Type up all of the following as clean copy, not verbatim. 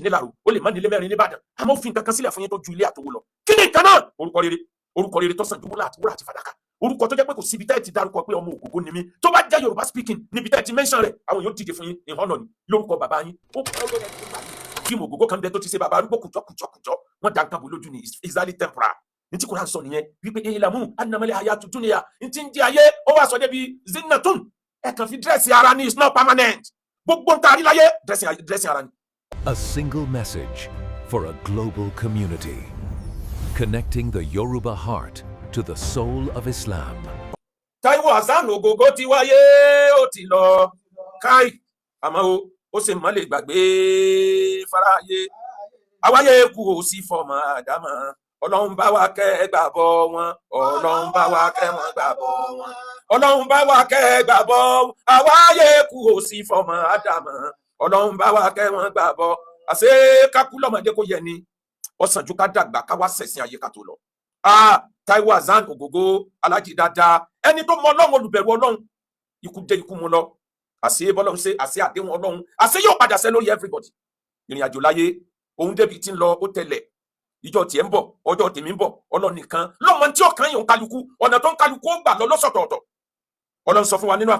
nílé làrò ó lè má nílé mẹ́rin níbàdàn àmọ́ òfin kankan sílẹ̀ fún yín tó ju ilé àtòwò lọ kí ni nǹkan náà orúkọ rere tó sàn ju wúrà àti fàdákà orúkọ tó jẹ́ pé kò síbi tẹ́ẹ̀ ti dárúkọ pé ọmọ Ògògó ni mí tó bá jẹ́ Yorùbá speaking níbi tẹ́ẹ̀ ti mention rẹ̀ àwọn yóò dìde fún yín ìhànà ni lórúkọ bàbá yín ó kọ́ lórí ẹni tó bá yín kí mo Ògògó kan bẹ tó ti ṣe bàbá arúgbó kùjọ wọ́n dá nǹkan bò lójú ni exactly temporal ní tí Kùránì sọ nìyẹn wípé ìlàmú anamọ́lẹ̀ hayatu dunya ní ti ń di ayé ó wà sọ débi zinatun ẹ kàn fi dírẹ́sì ara ni it's not permanent gbogbo ń taari láyé dírẹ́sì ara ni. A single message for a global community, connecting the Yoruba heart to the soul of Islam. Táíwò Hassan Ògògó ti wáyé ó ti lọ káì àmọ́ ó sì má lè gbàgbé fáráyé àwáyé kú ó sì fọmọ àdámọ́ Ọlọ́run bá wa kẹ́ gbàbọ́ wọn Ọlọ́run bá wa kẹ́ wọn gbàbọ́ wọn Ọlọ́run bá wa kẹ́ gbàbọ́ àwáyé kú ó sì fọmọ àdámọ́ Ọlọ́run bá wa kẹ́ wọn gbàbọ́ àṣé kákú lọ́mọdé kò yẹ ni ọ̀sán ju ká dàgbà ká wá ṣẹ̀sìn ayé ká tó lọ. Táíwò Hassan Ògògó alájí dáadáa ẹni tó mọ Ọlọ́run olùbẹ̀rù Ọlọ́run ikú dé ikú mu lọ àṣé bọ́lọ́run ṣe àṣé àdéhùn Ọlọ́run àṣé yóò padà ṣẹ lórí everybody. Ìrìn àjò láyé òun débi tí ń lọ ó tẹ̀lẹ̀ ìjọ tiẹ̀ ń bọ̀ ọjọ́ tèmi ń bọ̀ Ọlọ́run nìkan lọ́mọ tí ọkàn yìí ń kálukú ọ̀nà tó ń kálukú ó gbà lọ lọ́sọ̀tọ̀ọ̀tọ̀. Ọlọ́run sọ fún wa nínú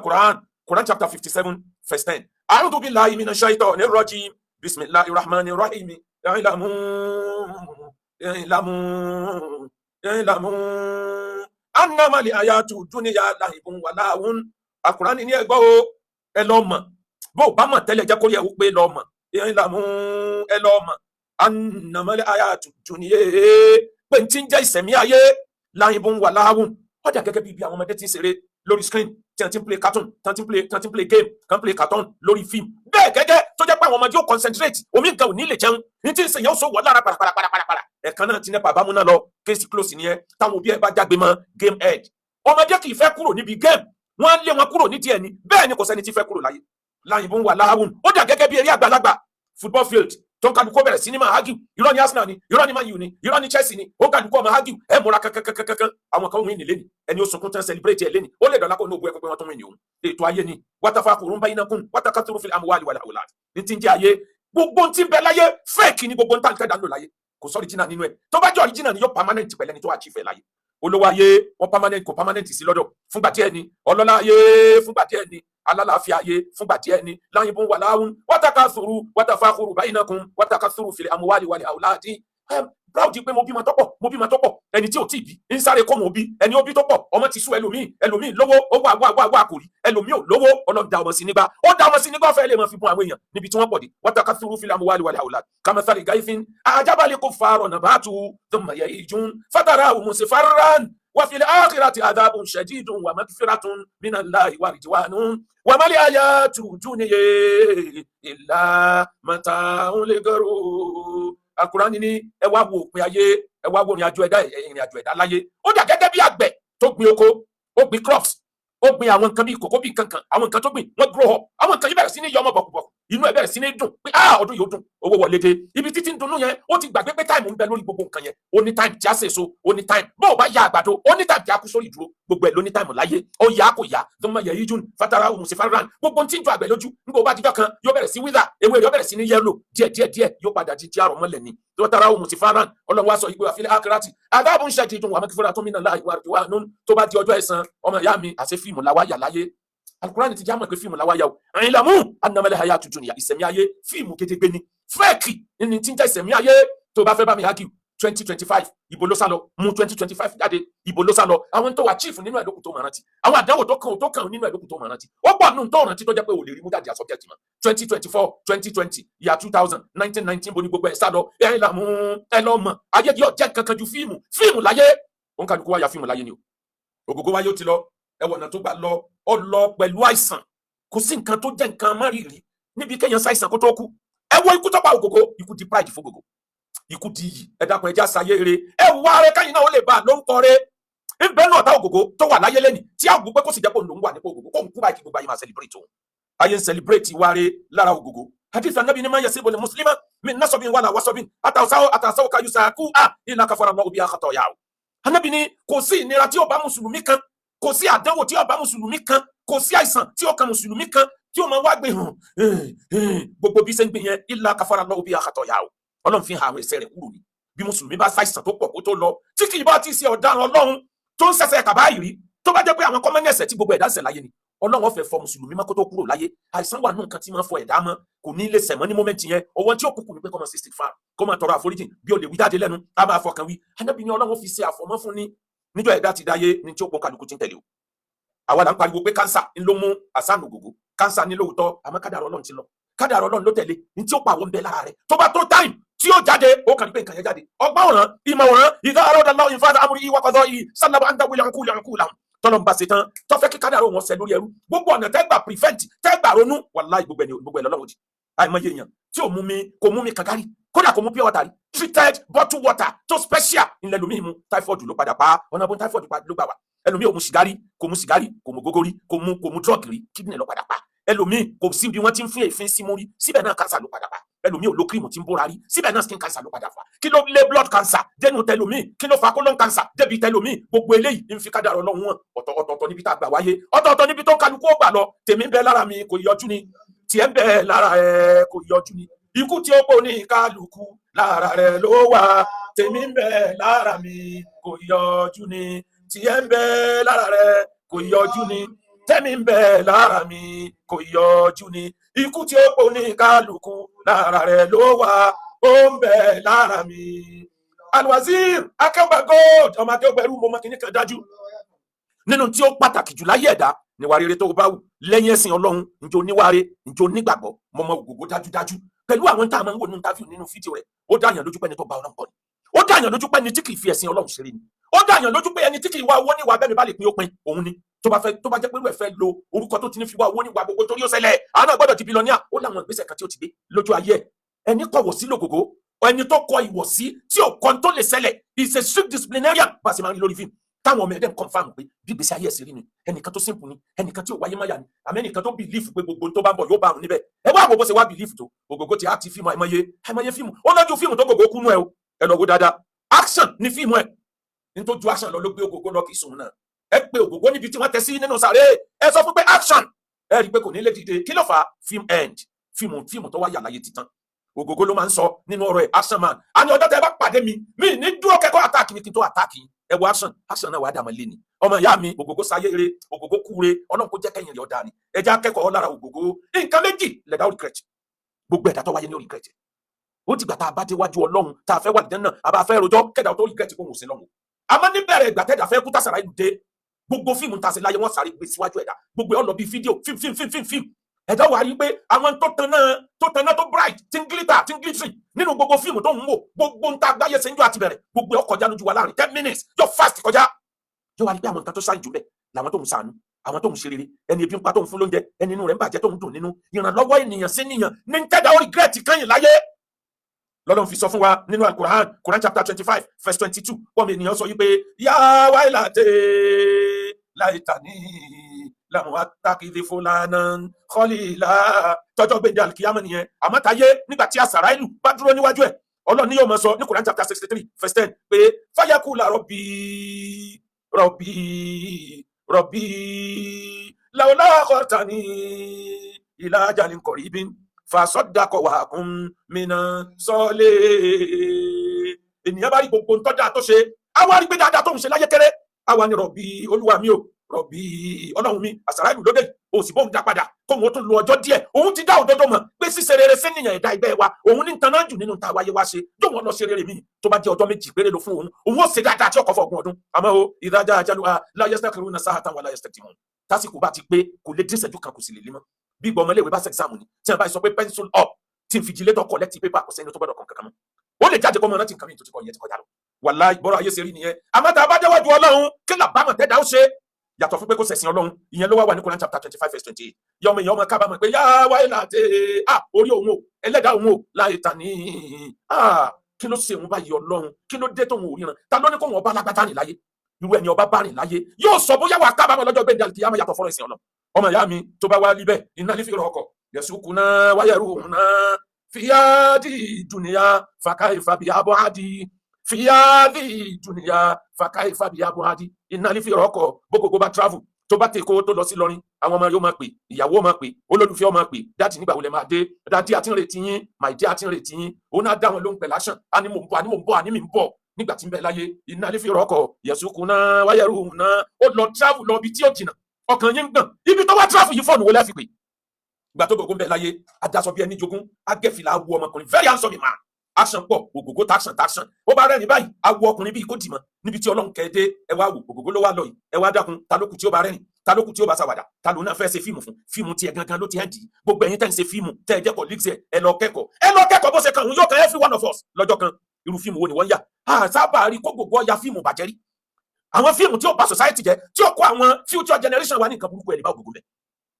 Quran chapter 57 verse 10 a'udhu billahi minash shaitonir rajim bismillahir rahmanir rahim ilamu annama li ayatu dunya lahibun wa lahun Al-Qur'ani ní ẹgbọ́ o ẹ lọ mọ̀ bó bá mọ̀ tẹ́lẹ̀ jẹ́ kó yẹ wípé lọ mọ̀ ilamu ẹ lọ mọ̀ annama li ayatu dunya pé tí ń jẹ́ ìsẹ̀mí ayé lahibun wa lahun ọjà gẹ́gẹ́ bí àwọn ọmọdé ti ń ṣeré lórí screen tí wọ́n ti ń play cartoon tí wọ́n ti ń play game kan play cartoon lórí film bẹ́ẹ̀ gẹ́gẹ́ tó jẹ́ pé àwọn ọmọdé ó concentrate omi nǹkan ò ní lè jẹun ní tí ń sèyàn ó sọ wọ́ lára parapara ẹ̀kan náà ti ní bàbá múná lọ case close nìyẹn táwọn òbí ẹ̀ bá jágbe mọ́ game head ọmọdé kì í fẹ́ kúrò níbi game wọ́n á lé wọn kúrò nídìí ẹ̀ ni bẹ́ẹ̀ ni kò sẹ́ni tí fẹ́ kúrò láyé láyìnbó ń wà láhùn ó dà gẹ́gẹ́ bí eré àgbàlagbà football field tó ń kálukú bẹ̀rẹ̀ sí ní máa hágìw irọ́ ni Arsenal ni irọ́ ni Man U ni irọ́ ni Chelsea ni ó ń kálukú ọmọ hágìw ẹ̀ múra kankankankan àwọn kan wíìnì lẹ́ni ẹni ó sunkún tán celebrate ẹ̀ lẹ́ni ó lè dọ̀lá kó ní ògbó ẹ̀ pé wọ́n tún wíìnì òun ètò ayé ni watafakurun bainakum watakathurun fil amwali wal aulad ní ti ń jẹ́ ayé gbogbo ti ń bẹ láyé fake ni gbogbo ń tà ń tẹ̀dá lò láyé kò sọ original nínú ẹ̀ tó bá jẹ́ original ni yóò permanent pẹ̀lẹ́ ni tó achieve láyé olówó ayé wọn permanent kò permanent sí lọ́dọ̀ fúngbà díẹ̀ ni ọlọ́lá ayé fúngbà díẹ̀ ni alálàáfíà ayé fúngbà díẹ̀ ni láyìnbó wà láwùn watafakhuru bainakum watakathuru fil amwali wal auladi proud pé mo bímọ tọ́pọ̀ ẹni tí ò tí bí ń sáré kọ́ mọ̀ bí ẹni ó bí tọ́pọ̀ ọmọ ti sú ẹlòmíì lówó ó wà kò rí ẹlòmíì ò lówó Ọlọ́run dá ọmọ sí nígbà ó dá ọmọ sí nígbà fẹ́ lè mọ fi bún àwọn èèyàn níbi tí wọ́n pọ̀ dé watakathuru fil amwali wal aulad kamathali ghaythin a'jaba al-kuffara nabatuhu thumma yahijun fatarahu musfarran wa fil akhirati adhabun shadidun wa maghfiratun minallahi wa ridwanun wa mal hayatu dunya illa mata'ul ghurur. Al-Qur'ani ní ẹ wá wo òpin ayé ẹ wá wo ìrìn àjò ẹ̀dá láyé ó dà gẹ́gẹ́ bí àgbẹ̀ tó gbin oko ó gbin crops ó gbin àwọn nǹkan bíi kòkó bíi kankan àwọn nǹkan tó gbin wọ́n grow up àwọn nǹkan yìí bẹ̀rẹ̀ sí ní yọ ọmọ bọ̀kùbọ̀kù inú ẹ̀ bẹ̀rẹ̀ sí ní dùn pé ọdún yóò dùn owó wọlé dé ibi títí ń dunnú yẹn ó ti gbàgbé pé táìmù ń bẹ lórí gbogbo nǹkan yẹn ó ní táìmù tí a ṣèso ó ní táìmù bó o bá ya àgbàdo ó ní táìmù tí a kú sórí ìdúró gbogbo ẹ̀ ló ní táìmù láyé ó yá kò yá tó máa yẹ yí june fatara òun sì fararan gbogbo tí ń jọ àgbẹ̀ lójú nígbà ó bá dijọ́ kan yóò bẹ̀rẹ̀ sí wíwà ewé rẹ̀ yóò bẹ̀rẹ̀ sí ní yẹ́lò díẹ̀ yóò padà di tí àrọ̀ mọ́lẹ̀ ni fatara òun sì fararan Ọlọ́run wá sọ ìgbé àfilẹ̀ akérati adhabun shadidun wa maghfiratun minallahi wa ridwanun tó bá di ọjọ́ ẹ̀san ọmọ ìyá mi àṣẹ fíìmù làwáyà láyé Al-Qur'ani ti já mọ̀ pé fíìmù làwáyà o ilamu annama al-hayatu dunya ìsẹ̀mí ayé fíìmù gédégbé ni fẹ́ẹ̀kì ní tí ń jẹ́ ìsẹ̀mí ayé tó bá fẹ́ bá mi hági 2025 ìbò ló sá lọ mú 2025 jáde ìbò ló sá lọ àwọn tó wà chief nínú ẹ̀dókùn tó máa rántí àwọn àdánwò tó kàn nínú ẹ̀dókùn tó máa rántí ó pọ̀ nínú tó rántí tó jẹ́ pé ò lè rí mú jáde subject mọ́ 2024 2020 ìyá 2000 1919 bo ní gbogbo ẹ̀ sá lọ ẹ̀ là mú ẹ lọ mọ̀ ayé yóò jẹ́ kankan ju fíìmù láyé òun kàdúkú wáyà fíìmù láyé ni o Ògògó wáyé ó ti lọ ẹwọ̀nà tó gbà lọ ọ lọ pẹ̀lú àìsàn kò sí nǹkan tó jẹ́ nǹkan márìírí níbi kéèyàn ṣàìsàn kó tó kú ẹ wo ikú tó pa Ògògó ikú di pride fún Ògògó ikú di iyì ẹ dákun ẹja sáyé rere ẹ wá rẹ káyìn náà ó lè bá a lórúkọ rẹ nbẹ náà tá Ògògó tó wà láyé lẹ́nì tí àgùn pé kó sì jẹ́ pé òun wà nípò Ògògó kó ń kú báyìí kí gbogbo ayé máa celebrate òun ayé ń celebrate wá rẹ lára Ògògó hadith anabi ni man yasibu li muslima min nasabin wala wasabin atasaw ka yusaku illa kafara Allahu biha khatayahu anabi ni kò sí ìnira tí ó bá mùsùlùmí kan kò sí àdánwò tí ó bá mùsùlùmí kan kò sí àìsàn tí ó kan mùsùlùmí kan tí ó máa wá gbé hàn gbogbo bí ṣe ń gbé yẹn illa kafara Allahu biha khatayahu ọlọ́run fi hàn àwọn ẹ̀ṣẹ̀ rẹ̀ kúrò ní bí mùsùlùmí bá ṣàìsàn tó pọ̀ kó tó lọ tí kì í bá ti ṣe ọ̀daràn ọlọ́run tó ń ṣẹ̀ṣẹ̀ kàbáyìí tó bá jẹ́ pé àwọn kọ́mọ́nì ẹ̀ṣẹ̀ tí gbogbo ẹ̀dá ṣẹ̀ láyé ni ọlọ́run fẹ́ fọ mùsùlùmí mọ́ kó tó kúrò láyé àìsàn wà nù nǹkan tí máa ń fọ ẹ̀dá mọ́ kò ní lè sẹ̀mọ́ ní mọ́mẹ́ntì yẹn ọwọ́ tí ó kúkú ní pé kó máa ṣe istighfar kó máa tọrọ àforíjì bí o lè wí jáde lẹ́nu á máa fọkàn wí Ànábì ní ọlọ́run fi ṣe àfọ̀mọ́ fún ni níjọ́ ẹ̀dá ti dáyé ní tí ó pọ̀ kálukú ti ń tẹ̀lé o àwa là ń pariwo pé kánsà ń ló mú àsánù ògògó kánsà ní lóòótọ́ àmọ́ kádàrá ọlọ́run ti lọ kádàrá ọlọ́run ló tẹ̀lé ní tí ó pa àwọn ń bẹ lára rẹ̀ tó bá tó táìm tí ó jáde ó kàn ní pé nǹkan yẹn jáde ọgbọ́n ọ̀ràn ìmọ̀ ọ̀ràn ìdá àròdà lọ́wọ́ ìfáàdà amúrí ìwà kọ́dọ̀ yìí sálábà ń dáwọ́ yankú làwọn tọ́lọ́ ń bá ṣe tán tó fẹ́ kí kádàrá wọn ṣẹ lórí ẹrú gbogbo ọ̀nà tẹ́gbà prevent tẹ́gbà ronú wàláì gbogbo ẹ̀ lọ́lọ́wọ́ di àìmọye èèyàn tí kò mú mi kankari kódà kò mú pure water rí treated bottled water tó special ilẹ̀ lómi mu typhoid ló padà pa ọ̀nà bó typhoid ló gbà wá ẹlòmíì ò mu sìgárì kò mu gógórí kò mu drug rí kidney ló padà pa ẹlòmíì kò sí bí wọ́n ti ń fún èéfín sí mú rí síbẹ̀ náà cancer ló padà pa ẹlòmíì ò lo cream tí ń bóra rí síbẹ̀ náà skin cancer ló padà fà kí ló lé blood cancer dénú tẹlòmíì kí ló fa colon cancer débi tẹlòmíì gbogbo eléyìí ń fi kádàrá Ọlọ́run wọn ọ̀tọ̀ọ̀tọ̀ níbi tá a gbà wáyé ọ̀tọ̀ọ̀tọ̀ níbi tó ń kálukú ó gbà lọ tèmi ń bẹ lára mi kò yọjú ni tiẹ̀ ń bẹ lára ẹ kò yọjú ni ikú tí ó pò ní kálukú lára rẹ ló wà tèmi ń bẹ lára mi kò yọjú ni tiẹ̀ ń bẹ lára rẹ kò yọjú ni tèmi ń bẹ lára mi kò yọjú ni ikú tí ó pò ní kálukú lára rẹ ló wà ó ń bẹ lára mi. Alwazir akẹgbẹ gold ọmọ akẹgbẹrú mo mọ kìíní kan dájú nínú tí ó pàtàkì jù láyé ẹ̀dá níwà rere tó bá wù lẹ́yìn ẹ̀sìn Ọlọ́run njó níwáre njó nígbàgbọ́ mọmọ ògógó dájúdájú pẹ̀lú àwọn tá a máa ń wò nínú interview nínú fídíò rẹ̀ ó dáyàn lójú pé ẹni tó bá Ọlọ́run pọ̀ ni ó dáyàn lójú pé ẹni tí kì í fi ẹ̀sìn Ọlọ́run ṣeré ni ó dáyàn lójú pé ẹni tí kì í wá owó níwà bẹ́ẹ̀ mi bá lè pín ó pin òun ni tó bá jẹ́ pé wẹ́ẹ̀ fẹ́ lo orúkọ tó ti ní fi wá owó níwà gbogbo torí ó ṣẹlẹ̀ àwọn náà gbọ́dọ̀ ti bílíọ̀nìà ó láwọn ìgbésẹ̀ kan tí ó ti gbé lójú ayé ẹ̀ ẹni kọ̀wọ̀ sí lògògó ẹni tó kọ ìwọ̀sí tí ò kọ́ tó lè ṣẹlẹ̀ is a strict disciplinarian bá a ṣe máa ń rí lórí fíìmù táwọn ọmọ ẹ̀dẹ̀ confam pé bí gbèsè ayé ẹ̀sìn rí ni ẹnìkan tó simple ni ẹnìkan tí ò wáyé máyà ni àmọ́ ẹnìkan tó believe pé gbogbo tó bá ń bọ̀ yóò bá òun níbẹ̀ ẹ wá àbò bó ṣe wá believe tó ògògó ti àti fíìmù àìmọye fíìmù ó lọ́jú fíìmù tó gògó kúnú ẹ o ẹ lọ wo dáadáa action ni fíìmù ẹ nítorí ju action lọ ló gbé ògògó lọ kì í sùn náà ẹ pé ògògó níbi tí wọ́n tẹ sí nínú sàré ẹ sọ fún pé action ẹ rí i pé kò ní lè dìde kí ló fà á film end fíìmù tó wá yà láyé titan ògògó ló máa ń sọ nínú ọ̀rọ̀ ẹ̀ action man àní ọjọ́ tẹ bá pàdé mi ní dúró kẹ́kọ̀ọ́ attack mi kí n tó attack yín ẹ wo action náà wàá dàmọ́ lé ni ọmọ ìyá mi ògògó sáyé eré ògògó kúre Ọlọ́run kó jẹ́ kẹ́yìn rẹ̀ ọ̀dà ni ẹja akẹ́kọ̀ọ́ lára ògògó nǹkan méjì lẹ̀dá ó regret gbogbo ẹ̀dá tó wáyé ní ó regret ó ti gbà tá a bá déwájú Ọlọ́run tá a fẹ́ wà lìjẹ́ náà a bá fẹ́ rojọ́ kẹ́dà tó regret kó wò sí lọ́wọ́ àmọ́ níbẹ̀rẹ̀ ìgbà tẹ́dà fẹ́ kú tàṣàrà ìlú dé gbogbo fíìmù tá a ṣe láyé wọ́n sáré gbé síwájú ẹ̀dá gbogbo ẹ̀ ó lọ bí fídíò fíìmù ẹ̀dá wà rí pé àwọn tó tanná tó bright tí ń glitter tí ń glittering nínú gbogbo fíìmù tó ń wò gbogbo ń ta gbáyé sẹ́ńjọ́ àti bẹ̀rẹ̀ gbogbo ẹ̀ kọjá lójú wa láàrin 10 minutes yóò fast kọjá yóò wà rí pé àwọn nǹkan tó ṣáàjù rẹ̀ làwọn tó ń ṣàánú àwọn tó ń ṣe rere ẹni ebi ń pa tó ń fún lóúnjẹ ẹni inú rẹ̀ ń bàjẹ́ tó ń dùn nínú ìrànlọ́wọ́ ènìyàn sí níyàn ní tẹ́dá ó regret kẹ́yìn láyé lọ́lọ́run fi sọ fún wa nínú Quran chapter 25 verse 22 wọ́n mi ènìyàn sọ yí pé yá wáìlàtẹ́ láìtàní làwọn atákìlì fúlànà kọ́lìlà tọ́jọ́ gbẹ̀dẹ̀ àlùkìyàmọ̀ nìyẹn àmọ́ táyé nígbà tí àsàrà ìlú bá dúró níwájú ẹ̀ Ọlọ́run ni yóò máa sọ ní Quran chapter 63 verse 10 pé fáyàkùlà rọ̀bì làwọn láàkọ̀tà ní ìlà ajalin qaribin fàṣọdàkọ wà kún mìíràn sọlẹ ènìyàn bá rí gbogbo ntọ́jà tó ṣe àwa rí pé dáadáa tó ń ṣe láyé kéré àwa ni rọ̀bì olúwa mi o rọ̀bì Ọlọ́run mi àsàrà ìlú lóde òsì bóun dá padà kóun ó tún lo ọjọ́ díẹ̀ òun ti dá òdodo mọ̀ pé ṣíṣe rere sí nìyẹn ẹ̀dá ẹgbẹ́ wa òun ní tanná jù nínú ta wáyé wá ṣe yóò wọ́n lọ ṣe rere mi tó bá jẹ́ ọjọ́ méjì péré ló fún òun ó ṣe dáadáa tí ọkọ̀ fọ ọgbọ̀n ọdún àmọ́ o ìdájà àjálùwà láyẹsẹ̀kìrún sáhàtàn wà láyẹsẹ̀kìrún tásìkò bá ti pé kò lè dín ìṣẹ́jú kan kò sì lè lé mọ́ bí gbọmọ iléèwé bá ṣẹ̀gzámù ni tí wọ́n bá sọ pé pencil up tí invigilator collect paper kò sẹ́ni tó gbọ́dọ̀ kàn kankan mọ́ ó lè jáde kọ́mọ náà tí nǹkan mi tó ti kọ́ ìyẹn ti kọjá lọ wàláhì ìgbọ́rọ̀ ayé ṣe rí nìyẹn àmọ́ tá a bá déwájú Ọlọ́run kí làbámọ̀ tẹ́dá ó ṣe yàtọ̀ fún pé kó ṣẹ̀sìn Ọlọ́run ìyẹn ló wá wà ní Quran chapter 25 verse 28 yọmọ èèyàn ọmọ kábàámọ̀ pé yá wáyé láti orí òun o ẹlẹ́dàá òun o láì tà ní kí ló ṣe òun báyìí Ọlọ́run kí ló dé tóun ò ríran ta ló ní kóun ọba alágbádá rìn láyé irú ẹni ọba bá rìn láyé yóò sọ bóyá wà kábàámọ̀ lọ́jọ́ gbẹ̀dẹ̀ àlùkìyámọ̀ yàtọ̀ fọ́rọ̀ ìsìn Ọlọ́run ọmọ ìyá mi tó bá wá líbẹ̀ iná ní fìrọ̀ ọkọ̀ yẹ̀sùkúná wáyẹ̀rù òun náà fìyàdì dùnìyà fàkàì fàbí abọ́hádì fìyàdì dùnìyà fàkàì fàbí abọ́hádì iná ní fìrọ̀ ọkọ̀ gbogbo bá travel tó bá tèkó tó lọ sí lọrin àwọn ọmọ yóò máa pè ìyàwó máa pè olólùfẹ́ máa pè dáàdì nígbà wo lẹ máa dé dáàdì àti ń retí yín my dear àti ń retí yín òun náà dá wọn lóhùn pẹ̀lú àṣàn àní mò ń bọ̀ àní mi ń bọ̀ nígbà tí ń bẹ láyé iná lè fi rọ́kọ̀ yẹ̀sùkú náà wáyẹ̀rù náà ó lọ travel lọ ibi tí ó jìnnà ọkàn yín ń gbọ̀n ibi tó wá travel yìí fọ́ọ̀nù wo lẹ́fi pè ìgbà tó gbogbo ń bẹ láyé adásọ bí ẹni jogún agẹ́fìlà awo ọmọkùnrin very handsome man action pọ̀ ògògó taction ó bá rẹ́rìn báyìí awo ọkùnrin bíi kó dìmọ̀ níbi tí ọlọ́run kẹ́ẹ́dé ẹ wá wò ògògó ló wá lọ yìí ẹ wá dákun ta lókù tí ó bá rẹ́rìn ta lókù tí ó bá ṣàwàdà ta ló náà fẹ́ ṣe fíìmù fún fíìmù tí ẹ gangan ló ti ẹ̀ dì í gbogbo ẹ̀yin tẹ́ ń ṣe fíìmù tẹ́ ẹ jẹ́ colleagues ẹ lọ kẹ́kọ̀ọ́ bó ṣe kan òun yóò kan every one of us lọ́jọ́ kan irú fíìmù wo ni wọ́n yà sábà rí kó gbogbo ọya fíìmù bàjẹ́ rí àwọn fíìmù tí ó bà society jẹ́ tí ó kó àwọn future generation wa ní nǹkan burúkú ẹ̀ lè bá ògògó lẹ̀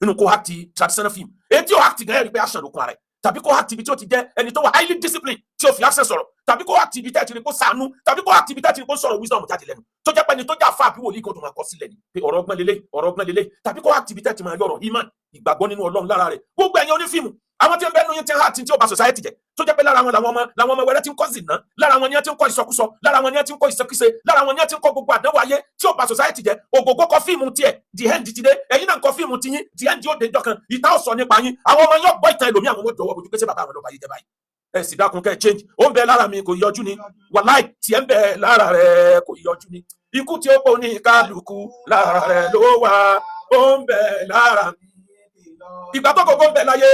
nínú kó act traditional film èyí tí ó act gan ẹ̀rí pé action ló kún ara ẹ̀ tàbí kó act ibi tí ó ti jẹ́ ẹni tó wà highly disciplined tí ó fi action sọ̀rọ̀ tàbí kó act ibi tí ẹ ti rí kó ṣàánú tàbí kó act ibi tí ẹ ti rí kó sọ̀rọ̀ wisdom jáde lẹ́nu tó jẹ́ pé ẹni tó jà fáà bí wòlíì kan tó máa kọ sílẹ̀ ni pé ọ̀rọ̀ ọgbọ́n lélẹ̀ tàbí kó act ibi tí ẹ ti máa yọ̀rọ̀ iman ìgbàgbọ́ nínú Ọlọ́run lára rẹ̀ gbogbo ẹ̀yin onífíìmù àwọn tí ń bẹnu yín tí ń hàtí tí ó bà society jẹ́ tó jẹ́ pé lára wọn làwọn ọmọ wẹrẹ tí ń kọ́ zìnà lára wọn ni ẹ ti ń kọ́ ìsọkúsọ lára wọn ni ẹ ti ń kọ́ ìṣekúṣe lára wọn ni ẹ ti ń kọ́ gbogbo àdánwò ayé tí ó bà society jẹ́ ògògó kọ fíìmù tiẹ̀ the end ti dé ẹ̀yin náà kọ fíìmù tiyín the end yóò dé jọkan ìta ó sọ nípa yín àwọn ọmọ yóò gbọ́ ìtàn ẹlòmí àwọn ọmọ jọ̀wọ́ bójú pé ṣé bàbá àwọn lọ́ba yìí jẹ́ báyìí ẹ sì dákun kẹ́ change ó ń bẹ lára mi kò yọjú ni wàláì tí ẹ ń bẹ lára rẹ kò yọjú ni ikú tí ó pọ̀ ní kálukú lára rẹ ló wà ó ń bẹ lára mi ìgbà tó gbogbo ń bẹ láyé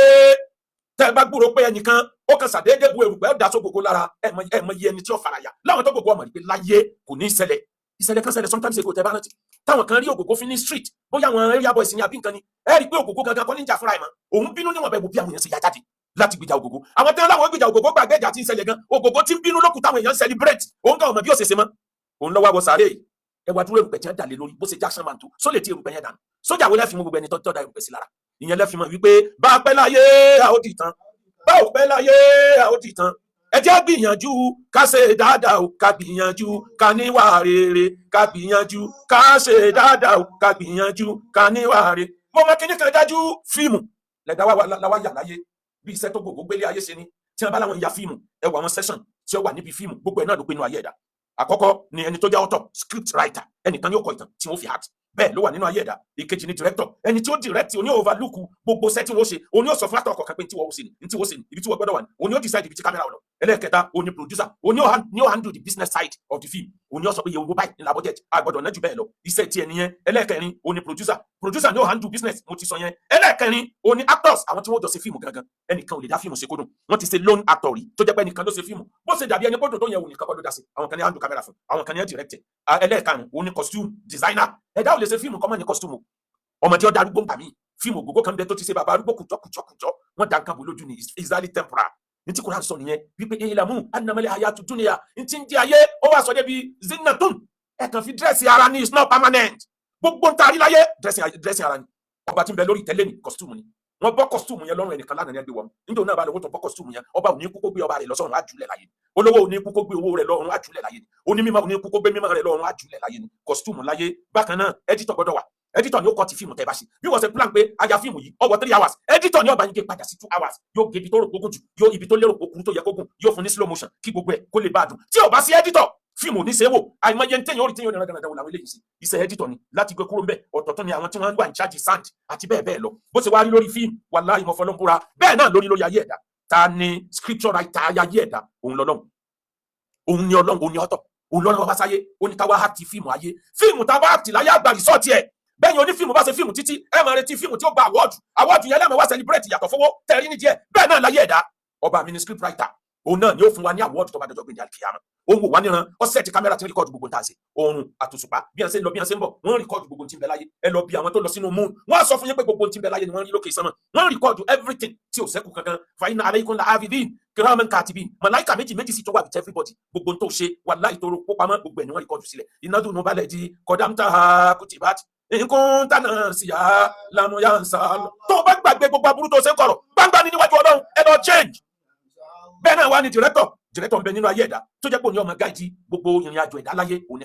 tẹ́ ẹ bá gbúrò pé ẹnìkan ó kàn ṣàdédé bu erùpẹ̀ ó daṣọ gbogbo lára ẹ mọ iye ẹni tí ó faraya láwọn tó gbogbo ọmọ rí pé láyé kò ní ìṣẹ̀lẹ̀ kan ṣẹlẹ̀ sometimes ago tẹ́ bá rántí táwọn kan rí ògògó fi ní street bóyá àwọn area boys ní àbí nǹkan ni ẹ rí pé ògògó gangan kọ́ ní ìjà fúnra ẹ̀ mọ́ òun bínú níwọ̀n bẹ́ẹ̀ wo bí àwọn èèyàn ṣe ya jáde láti gbìjà ògògó àwọn tẹ́lẹ̀ láwọn gbìjà ògògó gbàgbé ìjà tí ń ṣẹlẹ̀ gan ògògó tí ń bínú lókù táwọn èèyàn celebrate òun gan ọmọ bí ó ṣe ṣe mọ́ òun lọ́wọ́ àwọ̀ sàárè ẹwà dúró erùpẹ̀ tí wọ́n dà lé lórí bó ṣe Jackson man tó só lè ti erùpẹ̀ yẹn dànù sójà wo lẹ́fì mú gbogbo ẹni tó da erùpẹ̀ sí lára ìyẹn lẹ́fì mọ̀ wípé bá a pẹ́ láyé a ó di tán bá ò pẹ́ láyé a ó di tán ẹ jẹ́ gbìyànjú ká ṣe dáadáa o ká gbìyànjú ká níwà rere ká gbìyànjú ká ṣe dáadáa o ká gbìyànjú ká níwà rere mo mọ kíní kan dájú fíìmù lẹ́dá wa yà láyé bí iṣẹ́ tó gbogbo gbélé ayé ṣe ni tí wọ́n bá láwọn ya fíìmù ẹ wọ àwọn session tí ó wà níbi fíìmù gbogbo ẹ̀ náà ló pinnu ayé ẹ̀dá àkọ́kọ́ ni ẹni tó jẹ́ author script writer ẹnìkan ni ó kọ ìtàn tí wọ́n fi heart bẹ́ẹ̀ ló wà nínú ayé ẹ̀dá ìkejì ni director ẹni tí ó direct oní overlook gbogbo set tí wọ́n ṣe oní ó sọ fún actor kọ̀ọ̀kan pé tí wọ́n ṣe ni tí wọ́n ṣe ni ibi tí wọ́n gbọ́dọ̀ wà ní oní ó decide ibi tí camera wà lọ ẹlẹ́ẹ̀kẹta oní producer oní ó handle the business side of the film oní ó sọ pé iye owó báyìí ní la budget àgbọ̀dọ̀ náà jù bẹ́ẹ̀ lọ iṣẹ́ tiẹ̀ nìyẹn ẹlẹ́ẹ̀kẹrin oní producer ni ó handle business mo ti sọ yẹn ẹlẹ́ẹ̀kẹrin oní actors àwọn tí wọ́n jọ ṣe fíìmù gangan ẹnìkan ò lè dá fíìmù ṣe kódùn wọ́n ti ṣe lone actor rí tó jẹ́ pé ẹnìkan ló ṣe fíìmù bó ṣe dàbí ẹni kódùn tó yẹ wò nìkan kọ́ ló dá sí àwọn kan ní handle camera fún àwọn kan ní direct ẹlẹ́ẹ̀karùn oní costume designer ẹ̀dá ò lè ṣe fíìmù kọ́mọ́ ní costume ọmọ tí ó darúgbó ń gbà mí fíìmù ògógó kan bẹ tó ti ṣe bàbá arúgbó kùjọ wọn dá nǹkan bò lójú ní israeli temporal ní tí Kùránì sọ nìyẹn wípé ìlàmú anamẹlẹ hayatu dunya ní ti ń di ayé ó wà sọ débi zinatun ẹ kàn fi dírẹ́sì ara ní is not permanent gbogbo ń taari láyé dírẹ́sì ara ni ọba tí ń bẹ lórí ìtẹ́lẹ̀ ní costume ni wọn bọ́ costume yẹn lọ́rùn ẹnìkan lánàá ní ẹgbẹ́ wọn níjọ́ náà bá lọ́wọ́ tó bọ́ costume yẹn ọba ò ní kú kó gbé ọba rẹ̀ lọ́sọ̀rùn àjùlẹ̀ láyé ni olówó ò ní kú kó gbé owó rẹ̀ lọ́rùn àjùlẹ̀ láyé ni onímọ̀ ò ní kú kó gbé mímọ̀ rẹ̀ lọ́rùn àjùlẹ̀ láyé ni costume láyé bákan náà editor gbọ́dọ̀ wà editor ni ó kọ́ ti fíìmù tẹ́ bá ṣe bí wọ́n ṣe plan pé aya fíìmù yìí ọwọ́ 3 hours editor ni ó bá yín gé padà sí 2 hours yóò gé ibi tó rò kó gùn jù yóò ibi tó lérò kó kúrú tó yẹ kó gùn yóò fún ní slow motion kí gbogbo ẹ̀ kó lè bá a dùn tí ò bá sí editor fíìmù ní sẹ́wò àìmọye ń tẹ̀yìn orí tẹ̀yìn oníran gànàdà wò làwọn eléyìí sí iṣẹ́ editor ni láti gbé kúrò ń bẹ̀ ọ̀tọ̀ọ̀tọ̀ ni àwọn tí wọ́n ń wà ní charge sound àti bẹ́ẹ̀ bẹ́ẹ̀ lọ bó ṣe wá rí lórí fíìmù wàláhì mo fọlọ́n búra bẹ́ẹ̀ náà lórí ayé ẹ̀dá ta ni scripture writer ayé ẹ̀dá òun lọ́lọ́run òun ni Ọlọ́run òun ni ọ̀tọ̀ òun lọ́run wá sáyé ó ní ká wá àti fíìmù ayé fíìmù tá a bá àti láyé àgbà rìsọ́ọ̀tì ẹ̀ bẹ́ẹ̀ ni onífíìmù bá ṣe fíìmù títí ẹ máa retí fíìmù tí ó gba awọ́ọ̀dù yẹn lẹ́mọ̀ wá celebrate yàtọ̀ fowó tẹ̀rí ní díẹ̀ bẹ́ẹ̀ náà láyé ẹ̀dá ọba mi ni script writer òun náà ni ó fún wa ní awọ́ọ̀dù tó bá dọjọ́ gbé ní alikiyama òun wò wá níran ó sẹ́ẹ̀tì kámẹ́rà tí ń rìkọ́ọ̀dù gbogbo nǹkan ṣe oòrùn àtòṣùpá bí wọ́n ṣe ń lọ bí wọ́n ṣe ń bọ̀ wọ́n rìkọ́ọ̀dù gbogbo tí ń bẹ láyé ẹ lọ bí àwọn tó lọ sínú moon wọ́n á sọ fún yín pé gbogbo tí ń bẹ láyé ni wọ́n rí lókè sánmọ̀ wọ́n rìkọ́ọ̀dù everything tí ò sẹ́kù kankan fa inna alaykum la hafidhin kiraman katibin màláìkà méjì sí tó wà with everybody gbogbo tó ṣe wàláhì tó kó pamọ́ gbogbo ẹ̀ ni wọ́n rìkọ́ọ̀dù sílẹ̀ inadu nubalẹ̀ di kọ̀dámtà kutibat nǹkan tánà sí ya lamuya ń sá tó bá gbàgbé gbogbo aburú tó ṣe ń kọ̀rọ̀ gbangba ni níwájú Ọlọ́run ẹ lọ change bẹ́ẹ̀ náà wà ní director ń bẹ nínú ayé ẹ̀dá tó jẹ́ pé òní ọmọ gáìdì gbogbo ìrìn àjò ẹ̀dá láyé òní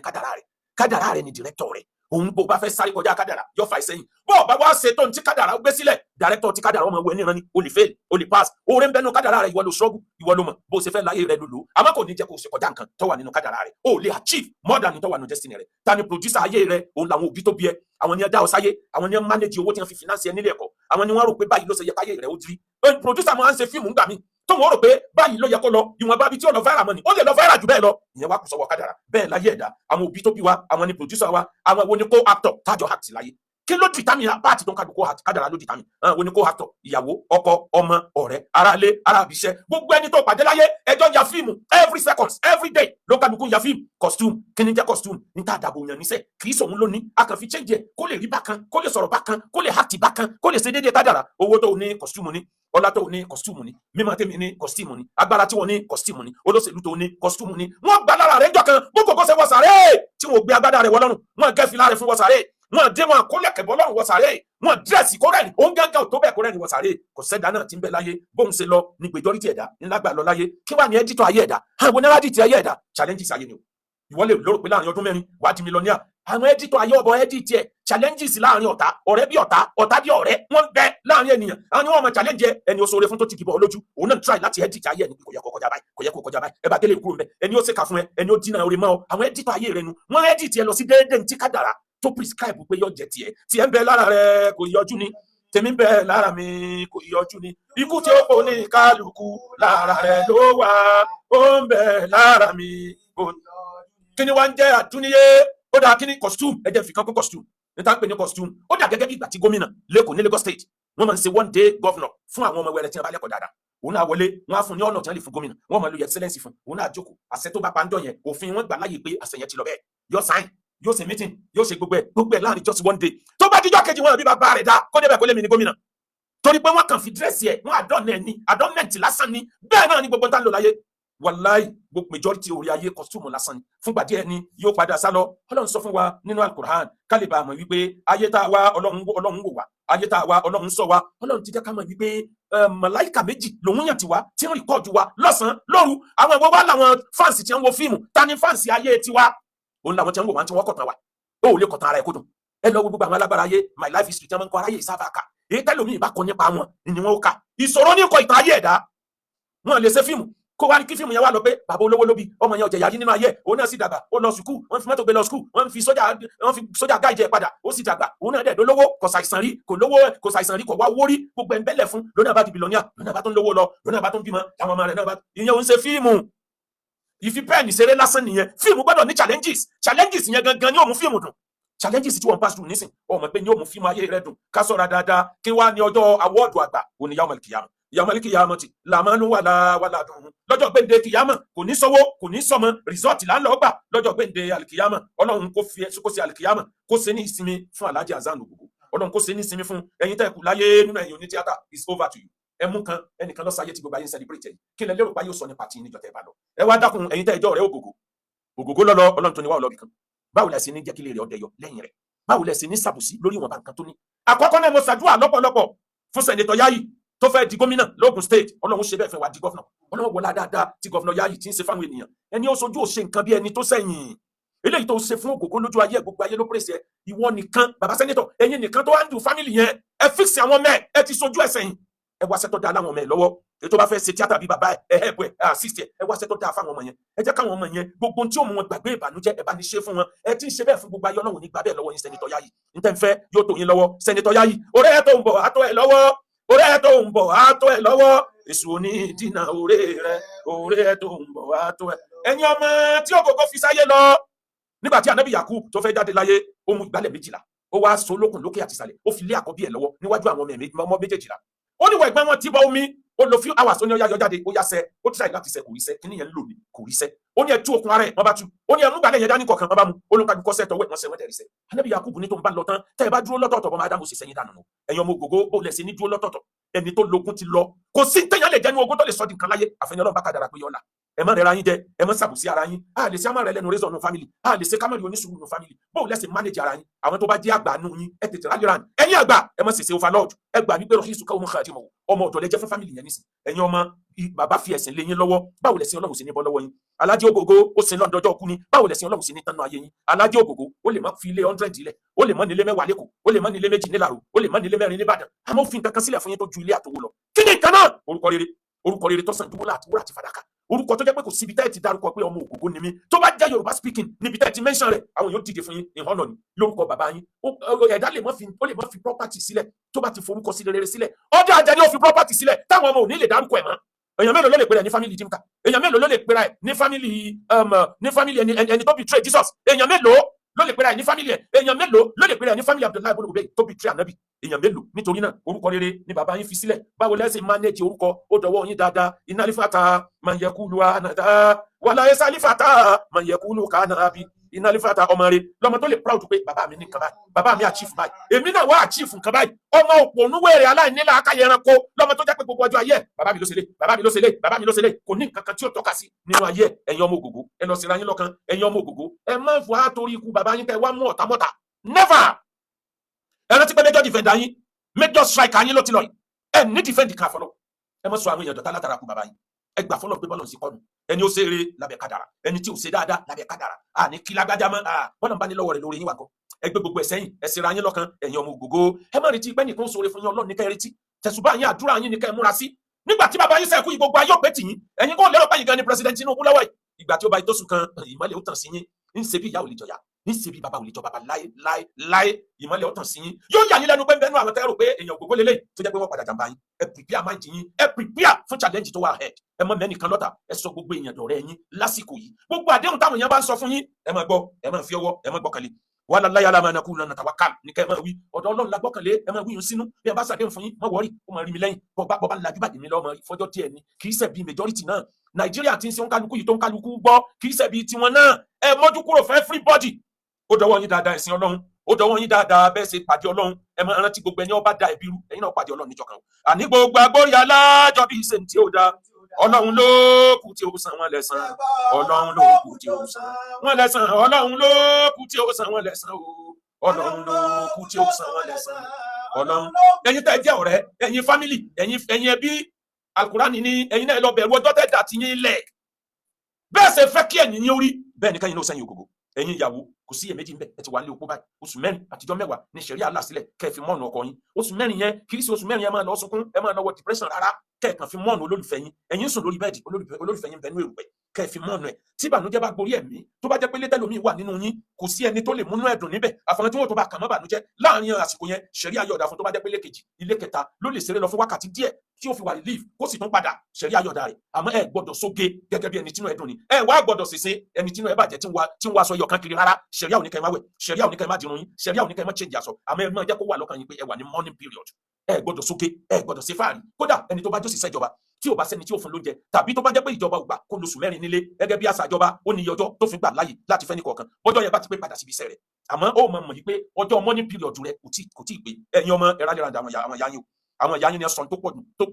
kádàrá rẹ̀ ni director rẹ̀ òun bó bá fẹ́ sáré kọjá kádàrá yóò fà ìsẹ́yìn bó bá wá ṣe tó ní tí kádàrá gbé sílẹ̀ dàrẹ́tọ̀ tí kádàrá ọmọ ẹni ìran ni o lè fail o lè pass oore ń bẹnu kádàrá rẹ ìwọ ló struggle ìwọ ló mọ̀ bó ṣe fẹ́ láyé rẹ lòlò àmọ́ kò ní jẹ́ kó o ṣe kọjá nǹkan tó wà nínú kádàrá rẹ o lè achieve more than tó wà nínú destiny rẹ ta ni producer ayé rẹ òun làwọn òbí tó bí ẹ àwọn ni ẹ dá ọ sáyé àwọn ni ẹ manage owó tí wọ́n fi finance ẹ nílé ẹ̀kọ́ àwọn ni wọ́n rò pé báyìí ló ṣe yẹ káyé rẹ ó dirí producer máa ń ṣe fíìmù ńgbà míì tó wọ́n rò pé báyìí ló yẹ kó lọ ìwọ̀nba bíi tí ó lọ viral mọ́ ni ó lè lọ viral jù bẹ́ẹ̀ lọ ìyẹn wá kù sọ́wọ́ kádàrá bẹ́ẹ̀ láyé ẹ̀dá àwọn òbí tó bí wa àwọn ni producer wa àwọn wo ni co-actor tájọ act láyé kí ló determine apáàtì tó ń kájú kádàrá ló determine àwọn ni co-actor ìyàwó ọkọ ọmọ ọ̀rẹ́ aráalé arábìṣẹ́ gbogbo ẹni tó pàdé láyé ẹjọ́ ya fíìmù every seconds every day ló kájú ya fíìmù costume kí ni jẹ́ costume ní tá a dàbò yàn níṣẹ́ kì í sòun lónìí a kàn fi change ẹ̀ kó lè rí bákan kó lè sọ̀rọ̀ bákan kó lè act bákan kó lè ṣe déédéé kádàrá owó tó ní costume ni ọlá tó ní costume ni mímọ́ tèmi ní costume ni agbára tí wọ́n ní costume ni olóṣèlú tó ní costume ni wọ́n gbà lára rẹ̀ jọ kan gbogbo kó ṣe wọ sàré tí wọ́n gbé agbádá rẹ̀ wọ lọ́rùn wọ́n gẹ́ fìlà rẹ̀ fún wọ sàré wọ́n dé wọn kó lẹ̀kẹ̀ bọ́ lọ́rùn wọ sàré wọ́n dírẹ́sì kó rẹ́ni òun gángan tó bẹ́ẹ̀ kó rẹ́ni wọ sàré kò sẹ́dá náà ti ń bẹ láyé bóun ṣe lọ ní majority ẹ̀dá ńlágbà lọ láyé kí wà ní ẹ́dítọ̀ ayé ẹ̀dá àwọn oníwádìí ayé ẹ̀dá challenges ayé ni o ìwọ lè lérò pé láàrin ọdún mẹ́rin wàá di mílíọ̀nìà àwọn ẹ́dítọ̀ ayé ọ̀bọ̀ ẹ́dítì ẹ̀ challenges láàrin ọ̀tá ọ̀rẹ́ bí ọ̀tá ọ̀tá bí ọ̀rẹ́ wọ́n bẹ láàrin ènìyàn àwọn ni wọ́n mọ challenge ẹni ó ṣoore fún tó ti kìbọ̀ lójú òun náà try láti ẹ́dítì ayé ẹni kò yẹ kó kọjá báyìí kò yẹ kó kọjá báyìí ẹ bá délé kúrò mbẹ ẹni ó ṣèkà fún ẹ ẹni ó dínà orí mọ́ ọ àwọn ẹ́dítọ̀ ayé rẹ nu wọ́n ẹ́dítì ẹ lọ sí déédéé ní tí kádàrá tó prescribe pé yọ jẹ tiẹ̀ ń bẹ lára rẹ kò yọjú ni tèmi ń bẹ lára mi kò yọjú ni ikú tí ó kò ní kálukú lára rẹ ló wà ó ń bẹ lára mi kò kí ni wọ́n ń jẹ́ àdúnyé ó dáa kí ni costume ẹ jẹ́ fi kan kó costume níta ń pè ní costume ó dà gẹ́gẹ́ bí ìgbà tí gómìnà lẹ́kọ̀ọ́ ní Lagos State wọ́n máa ń ṣe one day governor fún àwọn ọmọ wẹrẹ tí wọ́n bá lẹ́kọ̀ọ́ dáadáa òun náà wọlé wọ́n á fún ní ọ̀nà tí wọ́n lè fún gómìnà wọ́n máa lo excellence fún òun náà jókòó àṣẹ tó bá pa ń jọ yẹn òfin wọn gbà láyè pé àṣẹ yẹn ti lọ bẹ́ẹ̀ yóò sign yóò ṣe meeting yóò ṣe gbogbo ẹ̀ láàrin just one day tó bá dijọ́ kejì wọn àbí bàbá rẹ̀ dá kó débẹ̀ kó lè mi ní gómìnà torí pé wọ́n kàn fi dírẹ́sì ẹ̀ wọ́n àdọ́nẹ̀ntì lásán ni bẹ́ẹ̀ náà ni gbogbo tá ń lò láyé wàláì gbogbo majority orí ayé costume lásán ni fúngbà díẹ̀ ni yóò padà sá lọ Ọlọ́run sọ fún wa nínú Al-Qur'an kálíbà mọ̀ wípé ayé tá a wá Ọlọ́run wò wá ayé tá a wá Ọlọ́run sọ wá Ọlọ́run ti jẹ́ ká mọ̀ wípé màláìkà méjì lòun yàn tiwa tí ń rìkọ́ọ̀dù wa lọ́sàn-án lóru àwọn ìwọ wá làwọn fáǹsì tí ń wo fíìmù ta ni fáǹsì ayé tiwa òun làwọn tí ń wò wá tí wọ́n kọ̀tàn wa ó lè kọ̀tàn ara ẹ̀ kó dùn ẹ lọ wo gbogbo àwọn alágbára ayé my life history tí wọ́n máa ń kọ aráyé ìsáfà kà èyí tẹ́lómi ìbá kọ nípa wọn ni wọ́n ó kà ìṣòro ní kọ ìtàn ayé ẹ̀dá wọn lè ṣe fíìmù kó wá ní kí fíìmù yẹn wá lọ pé bàbá olówó ló bí ọmọ yẹn ọ̀jẹ̀ yàrí nínú ayé òun náà sì dàgbà ó lọ sùkúù wọ́n fi mọ́tò gbé lọ sùkúù wọ́n fi sójà gáìjẹ padà ó sì dàgbà òun náà dẹ̀ lólówó kò ṣàìsàn rí kò wá owó rí gbogbo ẹ̀ ń bẹ́lẹ̀ fún lónà bá di bìlọ́níà lónà bá tó ń lówó lọ lónà bá tó ń bímọ àwọn ọmọ rẹ̀ náà bá ìyẹn òun ṣe fíìmù ìfi pẹ́ẹ́nì ṣeré lásán nìyẹn fíìmù gbọ́dọ̀ ní challenges yẹn gangan ni ó mú fíìmù dùn challenges tí wọ́n pass through nísìn ọmọ pé ní ó mú fíìmù ayé rẹ dùn ká sọ̀rọ̀ dáadáa kí wá ní ọjọ́ awọ́ọ̀dù àgbà òní yawmal qiyamah yawmal qiyamah ti làmánú wàlà dùn lọ́jọ́ gbẹ̀ǹde kìyàmọ̀ kò ní sọ́wọ́ kò ní sọmọ rìsọ́ọ̀tì là ń lọ gbà lọ́jọ́ gbẹ̀ǹde alikiyama ọlọ́run kò sí alikiyama kò sí ní ìsinmi fún Alhaji Hasan Ogogo ọlọ́run kò sí ní ìsinmi fún ẹ̀yin tẹ́ kù láyé nínú ẹ̀yin oní tíátà is over to you ẹmú kan ẹnìkan lọ sáyé tí gbogbo ayé ń celebrate yìí kí lẹ lérò pa yóò sọ ní pàtí níjọ tẹ́ bá lọ ẹ wá dákun ẹ̀yin tẹ́ ìjọ rẹ Ògògó lọlọ ọlọ́run tó ní wá ọlọ́bì kan báwo lẹ sí ní jẹ́ kí lè rẹ ọdẹ yọ lẹ́yìn rẹ̀ báwo lẹ sí ní sàbùsí lórí ìwọ̀nba nǹkan tó ní. àkọ́kọ́ náà mo ṣàdúrà lọ́pọ̀lọpọ̀ fún sẹ́nitọ̀ Yayi tó fẹ́ di gómìnà lóògùn state ọlọ́run ṣe bẹ́ẹ̀ fẹ́ wá di gọ́fìnà ọlọ́run wọlá dáadáa tí gọ́fìnà Yayi ti ń ṣe fáwọn ènìyàn ẹni ó sojú ò ṣe nǹkan bí ẹni tó sẹ́yìn eléyìí tó ṣe fún Ògògó lójú ayé gbogbo ayé ló pèsè ìwọ nìkan bàbá sẹ́nitọ̀ ẹ̀yin nìkan tó wá ń dù fámìlì yẹn ẹ fíksì àwọn mẹ́ẹ̀ ẹ ti sojú ẹ̀ sẹ́yìn ẹ wá sẹ́tọ̀ dá láwọn ọmọ ẹ lọ́wọ́ èyí tó bá fẹ́ ṣe tíátà bíi bàbá ẹ help ẹ assist ẹ wá sẹ́tọ̀ dá fáwọn ọmọ yẹn ẹ jẹ́ káwọn ọmọ yẹn gbogbo tí ó mú wọn gbàgbé ìbànújẹ́ ẹ bá ní ṣe fún wọn ẹ ti ń ṣe bẹ́ẹ̀ fún gbogbo ayé ọlọ́run ní gbà bẹ́ẹ̀ lọ́wọ́ yín sẹ́nitọ̀ Yayi níta ń fẹ́ yóò tó yín lọ́wọ́ sẹ́nitọ̀ Yayi ọ̀rẹ́ ẹ tó ń bọ̀ àtọ́ ẹ lọ́wọ́ ọ̀rẹ́ ẹ tó ń bọ̀ àtọ́ ẹ lọ́wọ́ èṣù òní dínà ọ̀rẹ́ ẹ tó ń bọ̀ àtọ́ ẹ ẹ̀yin ọmọ tí Ògògó fi sáyé lọ nígbà tí Ànábì Yakub tó fẹ́ jáde láyé ó mú ìgbálẹ̀ 12 ó wá so lókun lókè àti ìsàlẹ̀ ó fi lé àkọ́bí ẹ̀ lọ́wọ́ níwájú àwọn ọmọ méjèèjìlá ó ní wọ ẹ̀gbọ́n wọn tí bọ omi ó lo few hours ó ní ọyá yọ jáde ó yá sẹ ó try láti sẹ kò rí sẹ kíní yẹn ń lò ní kò rí sẹ ó ní ẹ tú okùn ara ẹ wọn bá tú ó ní ẹ mú gbàlẹ yẹn dání kọ̀ọ̀kan wọn bá mu olùkàdù kọsẹ tọwọ ẹ wọn sẹ wọn tẹrí sẹ Ànábì Yakub ní tó ń bá lọ tán tẹ ẹ bá dúró lọ́tọ̀ọ̀tọ̀ bọ máa dá mo sì sẹyìn dànù nù ẹ̀yin ọmọ Ògògó ó lẹ sí ní dúró lọ́tọ̀ọ̀tọ̀ ẹni tó lógun ti lọ kò sí téèyàn lè jẹnu ogún tó lè sọ di nǹkan láyé àfẹnì Ọlọ́run bá kádàrá pé yọlá ẹ má rẹra yín jẹ ẹ má sàbùsí ara yín a lè ṣe àmà rẹ lẹnu rẹzọ nù family a lè ṣe kámẹ́rì oníṣùúrù nù family bó o lẹ́sìn manage ara yín àwọn tó bá jẹ́ àgbà nù yín ẹ tètè rájọ rán ẹ̀yin àgbà ẹ má ṣèṣe overload ẹ gbà wípé rọ̀ṣì ìṣúká ọmọ xàdí mọ̀ ọmọ ọ̀dọ̀ lẹ jẹ́ fún family yẹn nísìn ẹ̀yin ọmọ bàbá fi ẹ̀sìn lé yín lọ́wọ́ báwo lẹ̀sìn Ọlọ́run sì ní bọ́ lọ́wọ́ yín Alhaji Ogogo ó sin lọ́dọọjọ́ kú ni báwo lẹ̀sìn Ọlọ́run sì ní tánú ayé yín Alhaji Ogogo ó lè má fi ilé 100 ilẹ̀ ó lè má nílé 10 lẹ́kọ̀ọ́ ó lè má nílé 2 nílàró ó lè má nílé 4 níbàdàn àmọ́ òfin kankan sílẹ̀ fún yín tó ju ilé àtowó lọ kí ni nǹkan náà orúkọ rere tó sàn ju wúrà àti fàdákà orúkọ tó jẹ́ pé kò síbi tẹ́ ẹ ti dárúkọ pé ọmọ Ògògó ni mí tó bá jẹ́ Yorùbá speaking níbi tẹ́ ẹ ti mention rẹ̀ àwọn yóò dìde fún yín in honor ni lórúkọ bàbá yín ẹ̀dá lè má fi property sílẹ̀ tó bá ti forúkọ sí rere sílẹ̀ ọjọ́ ajá ni ó fi property sílẹ̀ táwọn ọmọ ò ní lè dárúkọ ẹ̀ mọ́ èèyàn mélòó ló lè pera ẹ̀ ní family Dimka èèyàn mélòó ló lè pera ẹ̀ ní family ẹni tó betray Jesus èèyàn mélòó ló lè pera ẹ̀ ní family ẹ̀ èèyàn mélòó ló lè pera ẹ̀ ní family Abdullahi ibn Ubay tó betray Ànábì èèyàn mélòó nítorí náà orúkọ rere ni bàbá yín fi sílẹ̀ báwo lẹ́sìn manage orúkọ ó dọwọ́ yín dáadáa iná lífàtà man yakulu anada wàlá ẹsà lífàtà man yakulu kanabi iná lífàtà ọmọ rẹ lọmọ tó lè proud pé bàbá mi ní nǹkan báyìí bàbá mi achieve báyìí èmi náà wá achieve nǹkan báyìí ọmọ òpònúwèrè aláìníla akáyẹ ẹranko lọmọ tó jẹ́ pé gbogbo ọjọ́ ayé bàbá mi ló ṣe lé bàbá mi ló ṣe lé bàbá mi ló ṣe lé kò ní nǹkan kan tí ó tọ́ka sí nínú ayé ẹ̀yin ọmọ Ògògó ẹ lọ síra yín lọ́kàn ẹ̀yin ọmọ Ògògó ẹ má fọ àtòrí ikú bàbá yín kẹ́ wá mú ọ̀tá mọ́ta never ẹ rántí pé major defender yín major striker yín ló ti lọ yìí ẹ ní defend kan fọlọ ẹ má sọ àwọn èèyàn dọ̀tá látara kú bàbá yín ẹ gbà fọlọ pé bọ́lọ̀ sí kọ́nu ẹni ó ṣeré lábẹ́ kádàrá ẹni tí ò ṣe dáadáa lábẹ́ kádàrá àní kí lágbájá mọ́ bọ́lọ̀ ń bá ní lọ́wọ́ rẹ̀ lórí yín wà kọ́ ẹ gbé gbogbo ẹ̀ sẹ́yìn ẹ ṣera yín lọ́kàn ẹ̀yin ọmọ Ògògó ẹ má retí pé nìkan sóore fún yín Ọlọ́run ní kẹ́ ẹ retí tẹ̀sùbá yín àdúrà yín ní kẹ́ ẹ múra sí nígbà tí bàbá yín sẹ́kù yìí gbogbo ayé ọ̀pẹ tì yín ẹ̀yin kò lérò pé yín gan ni president Tinubu lọ́wọ́ yìí ìgbà tí ó bá ìtòsùn kan ìmọ́lẹ̀ ó tàn sí yín ń ṣe bí ìyá ò lè jọyà ń ṣe bí bàbá ò lè jọ bàbá láé ìmọ́lẹ̀ ó tàn sí yín yóò yà yín lẹ́nu pé bẹ́ẹ̀ nú àwọn tẹ́rù pé èèyàn Ògògó lélẹ̀ tó jẹ́ pé wọ́n padà jàmbá yín ẹ prepare mind yín ẹ prepare fún challenge tó wà ahead ẹ mọ mẹ́nìkan lọ́tà ẹ sọ gbogbo èèyàn dọ̀rẹ́ yín lásìkò yìí gbogbo àdéhùn táwọn èèyàn bá ń sọ fún yín ẹ máa gbọ́ ẹ máa fi ọwọ́ ẹ máa gbọ́kànlé wàhálà láyàlá máa nàkú lọ́nà tàwákàl ní ká ẹ máa wí ọ̀dọ̀ Ọlọ́run la gbọ́kànlé ẹ máa wí yín sínú bí ẹ bá ṣàdéhùn fún yín má wọrí ó máa rí mi lẹ́yìn bọ́ba lajú bàdé mi lọ́mọ ìfọ́jọ́ díẹ̀ ni kì í ṣe bí majority náà Nàìjíríà ti ń ṣe òǹkálukú yìí tó ń kálukú gbọ́ kì í ṣe bí tiwọn náà ẹ mójú kúrò fún everybody ó dọwọ́ yín dáadáa ẹ̀sìn Ọlọ́run ó dọwọ́ yín dáadáa bẹ́ẹ̀ ṣe pàdé Ọlọ́run ẹ máa rántí gbogbo ẹni ọba da ẹbí rú ẹ̀yin náà pàdé Ọlọ́run níjọ́ kan àní gbogbo agbórí alájọ bí ìṣe tí ó da Ọlọ́run ló kù tí ó san wọn lẹ́san Ọlọ́run ló kù tí ó san wọn lẹ́san Ọlọ́run ló kù tí ó san wọn lẹ́san o Ọlọ́run ló kù tí ó san wọn lẹ́san Ọlọ́run ẹ̀yin tẹ́ jẹ́ ọ̀rẹ́ ẹ̀yin family ẹ̀yin ẹbí Al-Qur'ani ní ẹ̀yin náà lọ bẹ̀rù ọjọ́ tẹ́ dà tí yín lẹ̀ bẹ́ẹ̀ ṣe fẹ́ kí ẹ̀yin yín orí bẹ́ẹ̀ ni kẹ́yin ló sẹ́yìn Ògògó ẹ̀yin ìyàwó kò sí iyèméjì ń bẹ ẹ ti wà ní opó báyìí oṣù 4 àtijọ́ 10 ní ṣẹ̀rí àlà sílẹ̀ kẹ́ ẹ fi mọ́ọ̀nù ọkọ yín oṣù 4 yẹn kì í ṣe oṣù 4 yẹn máa lọ sunkún ẹ máa lọ wọ depression rárá kẹ́ ẹ kàn fi mọ́ọ̀nù olólùfẹ́ yín ẹ̀yin sùn lórí bẹ́ẹ̀dì olólùfẹ́ yín bẹnu èrùpẹ̀ kẹ́ ẹ fi mọ́ọ̀nù ẹ̀ tí ìbànújẹ́ bá gborí ẹ̀mí tó bá jẹ́ pé létẹ́lómi wà nínú yín kò sí ẹni tó lè múnú ẹ̀dùn níbẹ̀ àfọ̀nà tí wọ́n tó bá kàn mọ́ bànújẹ́ láàrin àsìkò yẹn ṣẹ̀rí ayọ̀dà fún tó bá jẹ́ pé lékejì ilé kẹta ló lè ṣeré lọ fún wákàtí díẹ̀ tí ó fi wà relief kó sì tún padà ṣẹ̀rí ayọ̀dà rẹ̀ àmọ́ ẹ gbọ́dọ̀ sóge gẹ́gẹ́ bí ẹni tínú ẹ̀dùn ni ẹ wá gbọ́dọ̀ ṣèṣe ẹni tínú ẹ bàjẹ́ tí ń wá aṣọ ẹyọ kan kiri rárá ṣẹ̀rí àwọn oníkẹ́ má wẹ̀ ṣẹ̀rí àwọn oníkẹ́ má dirun yín ṣẹ̀rí àwọn oníkẹ́ má change aṣọ àmọ́ ẹ máa jẹ́ kó wà lọ́kàn yín pé ẹ wà ní morning period ẹ gbọ́dọ̀ sóge ẹ gbọ́dọ̀ ṣe fáàrí kódà ẹni tó bá jó ṣiṣẹ́ ìjọba tí ò bá sẹ́ni tí ó fún lóúnjẹ tàbí tó bá jẹ́ pé ìjọba ò gbà kó lóṣù 4 nílé gẹ́gẹ́ bí àṣà ìjọba ó ní iye ọjọ́ tó fi gbà láàyè láti fẹ́ ní kọ̀ọ̀kan bọ́jọ́ yẹn bá ti pé padà síbi iṣẹ́ rẹ̀ àmọ́ ó mọ̀ yìí pé ọjọ́ morning period rẹ̀ kò tí ì pé ẹ̀yin ọmọ ẹ̀rá lè ra àwọn ìyá yín o àwọn ìyá yín ni ẹ sọ tó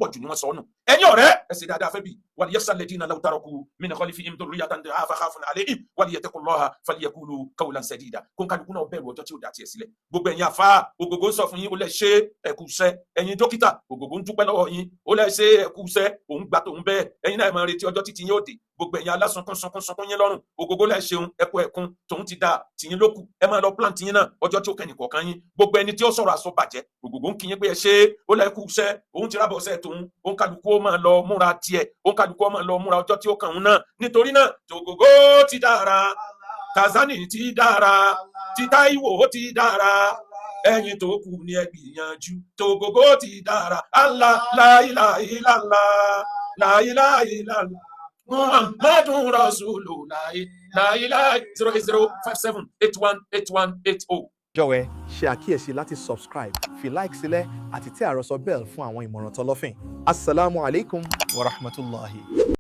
pọ̀ jù ni wọ́n sọ ọ́nù ẹ̀yin ọ̀rẹ́ ẹ ṣe dáadáa fẹ́ bí wàlíyẹ́sà lẹ́dínà law taraku min khalfihim dhurriyyatan dha'afan khafun alayhim falyattaqullaha falyaqulu qawlan sadida kó ń kálukú náà bẹ̀rù ọjọ́ tí ó dá tiẹ̀ sílẹ̀ gbogbo ẹ̀yin àfáà Ògògó sọ fún yín ó lẹ ṣe ẹ̀kúṣẹ́ ẹ̀yin dókítà Ògògó ń dúpẹ́ lọ́wọ́ yín ó lẹ ṣe ẹ̀kúṣẹ́ òun gbà tóun bẹ́ẹ̀ ẹ̀yin náà máa retí ọjọ́ títí yín ó dé gbogbo ẹ̀yin alásùnkún yín lọ́rùn Ògògó lẹ ṣeun ẹkún tòun ti da tìyín lókù ẹ máa lọ plant yín náà ọjọ́ tí ó kẹ́ni kọ̀ọ̀kan yín gbogbo ẹni tí ó sọ̀rọ̀ àsọ bàjẹ́ Ògògó ń kí yín pé ẹ ṣe ó lẹ kúṣẹ́ òun ti rábọ̀ ṣẹ́ tòun òun kálukú ó máa lọ múra tiẹ̀ òun kálukú ó máa lọ múra ọjọ́ tí ó kàn òun náà nítorí náà Ògògó ti dára Tanzania ti dára ti Táíwò ti dára ẹ̀yin tó kù ní ẹ gbìyànjú Ògògó ti dára Allah la ilaha illallah la ilaha illallah Muhammadun Rasulullah la ilaha 08057818180. jọ̀wọ́ ṣe àkíyèsí láti subscribe fi like sílẹ̀ àti tẹ àròsọ bell fún àwọn ìmọ̀ràn tọlọ́fìn. Assalamu alaikum wa rahmatullahi.